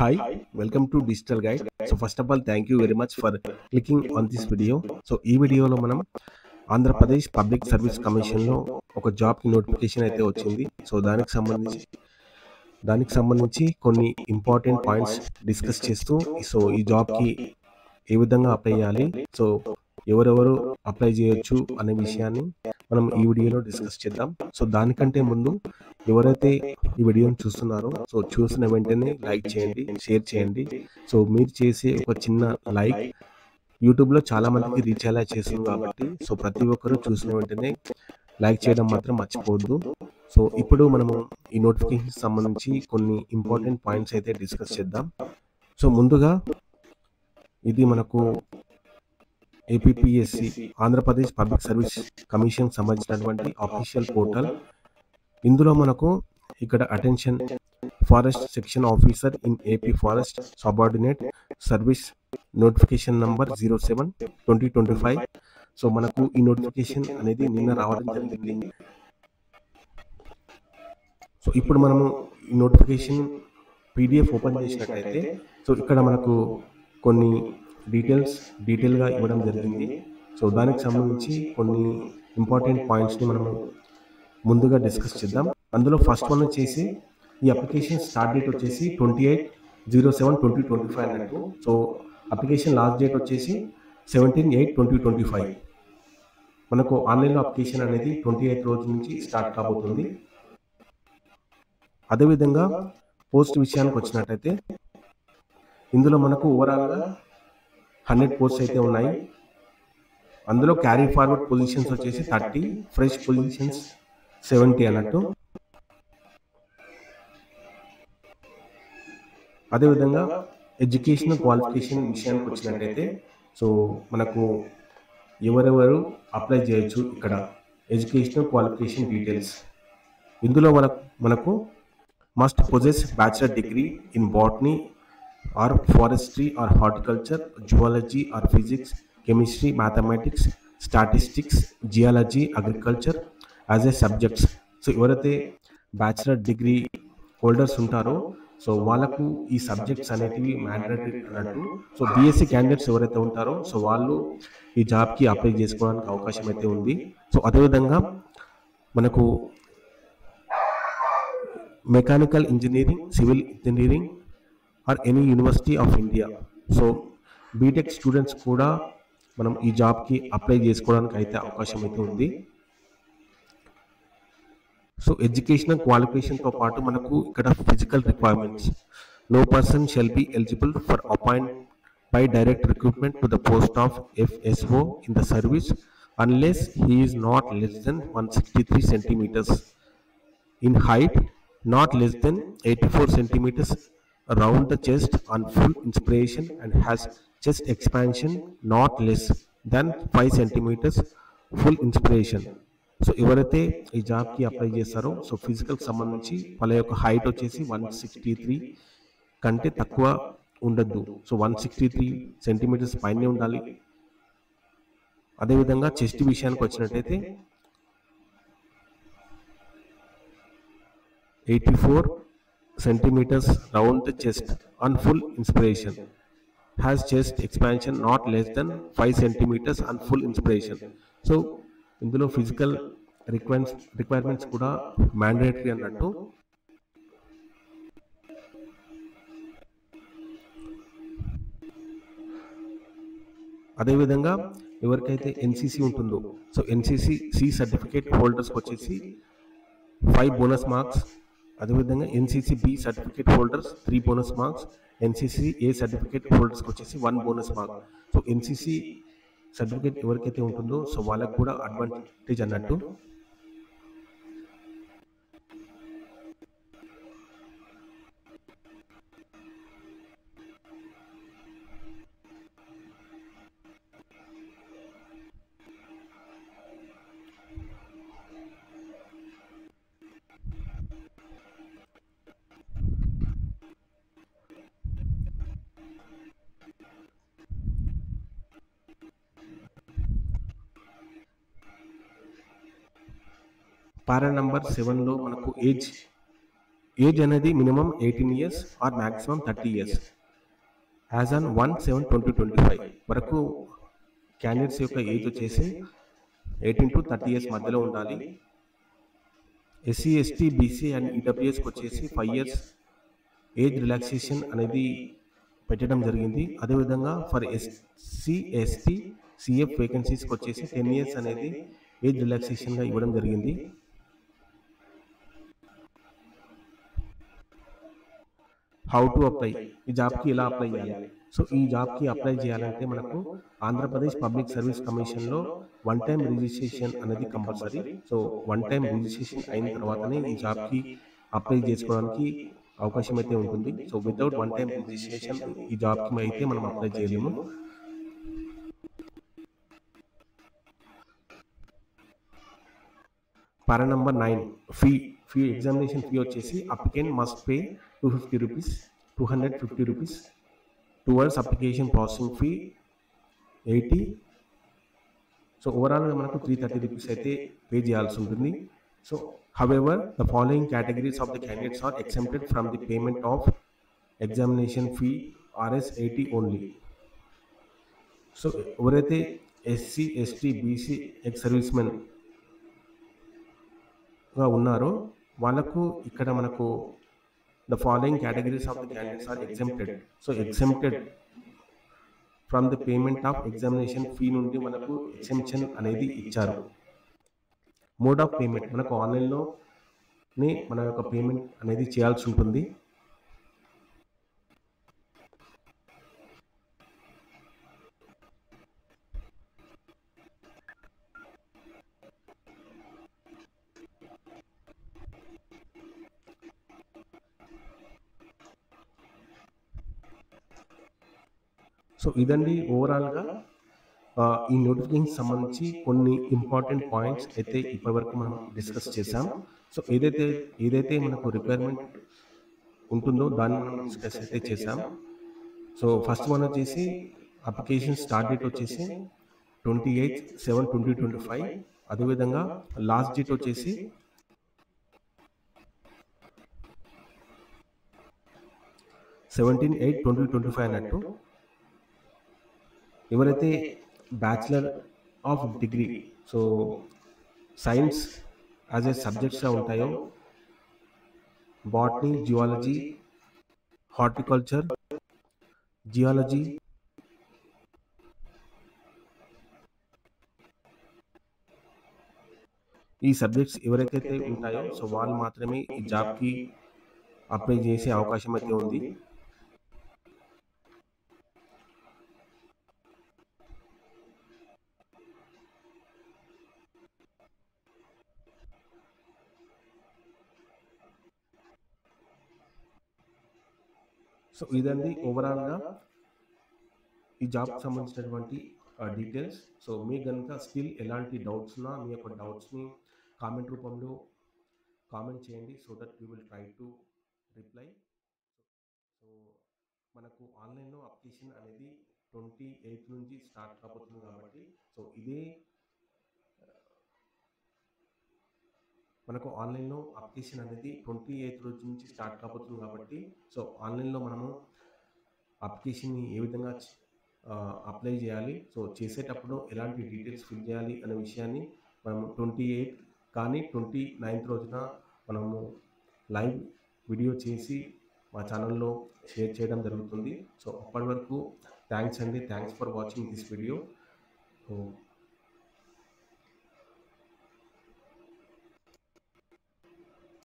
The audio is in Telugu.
Hi, welcome to Digital Guide. So first of all, thank you very much for clicking on this video. So ఈ వీడియోలో మనం ఆంధ్రప్రదేశ్ పబ్లిక్ సర్వీస్ కమిషన్లో ఒక జాబ్కి నోటిఫికేషన్ అయితే వచ్చింది. సో దానికి సంబంధించి కొన్ని ఇంపార్టెంట్ పాయింట్స్ డిస్కస్ చేస్తూ ఈ జాబ్కి ఏ విధంగా అప్లై చేయాలి, సో ఎవరెవరు అప్లై చేయొచ్చు అనే విషయాన్ని మనం ఈ వీడియోలో డిస్కస్ చేద్దాం. సో దానికంటే ముందు ఎవరైతే ఈ వీడియోని చూస్తున్నారో సో చూసిన వెంటనే లైక్ చేయండి, షేర్ చేయండి. సో మీరు చేసే ఒక చిన్న లైక్ యూట్యూబ్లో చాలా మందికి రీచ్ అయ్యేలా చేస్తుంది కాబట్టి సో ప్రతి ఒక్కరూ చూసిన వెంటనే లైక్ చేయడం మాత్రం మర్చిపోవద్దు. సో ఇప్పుడు మనము ఈ నోటిఫికేషన్ సంబంధించి కొన్ని ఇంపార్టెంట్ పాయింట్స్ అయితే డిస్కస్ చేద్దాం. సో ముందుగా ఇది మనకు APPSC Andhra Pradesh public service commission సంబంధించినటువంటి అఫీషియల్ పోర్టల్. ఇందులో మనకు ఇక్కడ attention forest section officer in AP forest subordinate service notification number 07/2025. So మనకు ఈ నోటిఫికేషన్ అనేది నిన్న రావడం జరిగింది. సో ఇప్పుడు మనము ఈ నోటిఫికేషన్ పీడిఎఫ్ ఓపెన్ చేసినట్లయితే సో ఇక్కడ మనకు కొన్ని డీటెయిల్గా ఇవ్వడం జరిగింది. సో దానికి సంబంధించి కొన్ని ఇంపార్టెంట్ పాయింట్స్ని మనము ముందుగా డిస్కస్ చేద్దాం. అందులో ఫస్ట్ వన్ వచ్చేసి ఈ అప్లికేషన్ స్టార్ట్ డేట్ వచ్చేసి 28/07/2025 అన్నట్టు. సో అప్లికేషన్ లాస్ట్ డేట్ వచ్చేసి 17/8/2025. మనకు ఆన్లైన్లో అప్లికేషన్ అనేది 28 రోజు నుంచి స్టార్ట్ కాబోతుంది. అదేవిధంగా పోస్ట్ విషయానికి వచ్చినట్టయితే ఇందులో మనకు ఓవరాల్గా 100 పోస్ట్స్ అయితే ఉన్నాయి. అందులో క్యారీ ఫార్వర్డ్ పొజిషన్స్ వచ్చేసి 30, ఫ్రెష్ పొజిషన్స్ 70 అన్నట్టు. అదేవిధంగా ఎడ్యుకేషనల్ క్వాలిఫికేషన్ విషయానికి వచ్చినట్టయితే సో మనకు ఎవరెవరు అప్లై చేయొచ్చు, ఇక్కడ ఎడ్యుకేషనల్ క్వాలిఫికేషన్ డీటెయిల్స్. ఇందులో మనకు must possess bachelor degree in botany or forestry or horticulture, zoology or physics, chemistry, mathematics, statistics, geology, agriculture as a subjects. So ఎవరైతే బ్యాచిలర్ డిగ్రీ హోల్డర్స్ ఉంటారో సో వాళ్ళకు ఈ సబ్జెక్ట్స్ అనేటివి మ్యాండేటరీ అన్నట్టు. సో బీఎస్సీ క్యాండిడేట్స్ ఎవరైతే ఉంటారో సో వాళ్ళు ఈ జాబ్కి అప్లై చేసుకోవడానికి అవకాశం అయితే ఉంది. సో అదేవిధంగా మనకు mechanical engineering, civil engineering or any university of India, so BTech students కూడా మనం ఈ జాబ్కి అప్లై చేసుకోవడానికి అయితే అవకాశం అయితే ఉంది. సో ఎడ్యుకేషనల్ క్వాలిఫికేషన్తో పాటు మనకు ఇక్కడ physical requirements. No person shall be eligible for appoint by direct recruitment to the post of FSO in the service unless he is not less than 163 centimeters in height, not less than 84 centimeters around the chest on full inspiration, and has chest expansion not less than 5 centimeters full inspiration. So ఎవరైతే ఈ జాబ్కి అప్లై చేస్తారో సో ఫిజికల్కి సంబంధించి వాళ్ళ యొక్క హైట్ వచ్చేసి 163 కంటే తక్కువ ఉండద్దు. సో 163 centimeters పైనే ఉండాలి. అదేవిధంగా చెస్ట్ విషయానికి వచ్చినట్టయితే 84 centimeters round the chest on full inspiration, has chest expansion not less than 5 centimeters on full inspiration. So ఇందులో ఫిజికల్ రిక్వైర్మెంట్స్ కూడా మ్యాండేటరీ అన్నట్టు. అదేవిధంగా ఎవరికైతే ఎన్సీసీ ఉంటుందో సో ఎన్సీసీ సి సర్టిఫికేట్ హోల్డర్స్కి వచ్చేసి 5 బోనస్ మార్క్స్. అదేవిధంగా NCC B certificate holders 3 bonus marks, NCC A certificate హోల్డర్స్కి వచ్చేసి 1 bonus mark. So NCC certificate ఎవరికైతే ఉంటుందో సో వాళ్ళకు కూడా అడ్వాంటేజ్ అన్నట్టు. పారా నంబర్ 7లో మనకు ఏజ్ ఏజ్ అనేది minimum 18 years or maximum 30 years. As on 1/7/2025 వరకు క్యాండిడేట్స్ యొక్క ఏజ్ వచ్చేసి 18 to 30 ఇయర్స్ మధ్యలో ఉండాలి. ఎస్సీ, ఎస్టీ, బీసీ అండ్ ఈడబ్ల్యూఎస్కి వచ్చేసి 5 ఇయర్స్ ఏజ్ రిలాక్సేషన్ అనేది పెట్టడం జరిగింది. అదేవిధంగా ఫర్ ఎస్సీ, ఎస్టీ, సిఎఫ్ వేకెన్సీస్కి వచ్చేసి 10 ఇయర్స్ అనేది ఏజ్ రిలాక్సేషన్గా ఇవ్వడం జరిగింది. హౌ టు అప్లై, ఈ జాబ్కి ఎలా అప్లై చేయాలి? సో ఈ జాబ్కి అప్లై చేయాలంటే మనకు ఆంధ్రప్రదేశ్ పబ్లిక్ సర్వీస్ కమిషన్లో 1 టైం రిజిస్ట్రేషన్ అనేది కంపల్సరీ. సో 1 టైం రిజిస్ట్రేషన్ అయిన తర్వాతనే ఈ జాబ్కి అప్లై చేసుకోవడానికి అవకాశం అయితే ఉంటుంది. సో వితౌట్ 1 టైం రిజిస్ట్రేషన్ ఈ జాబ్కి అయితే మనం అప్లై చేయలేము. Para number 9 fee examination fee వచ్చేసి applicant must pay 250 rupees towards application processing fee 80. So ఓవరాల్గా మనకు 330 రూపీస్ అయితే పే చేయాల్సి ఉంటుంది. So however the following categories of the candidates are exempted from the payment of examination fee RS 80 only. So ఎవరైతే SC, ST, BC, ex servicemen ఉన్నారో వాళ్ళకు ఇక్కడ మనకు the following categories of the candidates are exempted. So exempted from the payment of examination fee నుండి మనకు ఎగ్జెంప్షన్ అనేది ఇచ్చారు. మోడ్ ఆఫ్ పేమెంట్ మనకు ఆన్లైన్లోనే మన యొక్క పేమెంట్ అనేది చేయాల్సి ఉంటుంది. సో ఇదండి ఓవరాల్గా ఈ నోటిఫికేషన్ సంబంధించి కొన్ని ఇంపార్టెంట్ పాయింట్స్ అయితే ఇప్పటివరకు మనం డిస్కస్ చేసాం. సో ఏదైతే మనకు రిక్వైర్మెంట్ ఉంటుందో దాన్ని మనం డిస్కస్ అయితే చేసాం. సో ఫస్ట్ వన్ వచ్చేసి అప్లికేషన్ స్టార్ట్ డేట్ వచ్చేసి 28/7/2025. అదేవిధంగా లాస్ట్ డేట్ వచ్చేసి 17/8/2025 అన్నట్టు. ఎవరైతే bachelor of degree so science as a సబ్జెక్ట్స్గా ఉంటాయో బాటనీ, జియాలజీ, హార్టికల్చర్, జియాలజీ, ఈ సబ్జెక్ట్స్ ఎవరికైతే ఉంటాయో సో వాళ్ళు మాత్రమే ఈ జాబ్కి అప్లై చేసే అవకాశం అయితే ఉంది. సో ఇదండి ఓవరాల్గా ఈ జాబ్కి సంబంధించినటువంటి డీటెయిల్స్. సో మీకు కనుక స్టిల్ ఎలాంటి డౌట్స్ ఉన్నా మీ యొక్క డౌట్స్ని కామెంట్ రూపంలో కామెంట్ చేయండి. So that we will try to reply. So మనకు ఆన్లైన్లో అప్లికేషన్ అనేది 28 నుంచి స్టార్ట్ కాబోతుంది కాబట్టి సో ఇదే మనకు ఆన్లైన్లో అప్లికేషన్ అనేది 28 రోజు నుంచి స్టార్ట్ కాబోతుంది కాబట్టి సో ఆన్లైన్లో మనము అప్లికేషన్ని ఏ విధంగా అప్లై చేయాలి, సో చేసేటప్పుడు ఎలాంటి డీటెయిల్స్ ఫిల్ చేయాలి అనే విషయాన్ని మనం 28 కానీ 29th రోజున మనము లైవ్ వీడియో చేసి మా ఛానల్లో షేర్ చేయడం జరుగుతుంది. సో అప్పటి వరకు థ్యాంక్స్ అండి. Thanks for watching this video.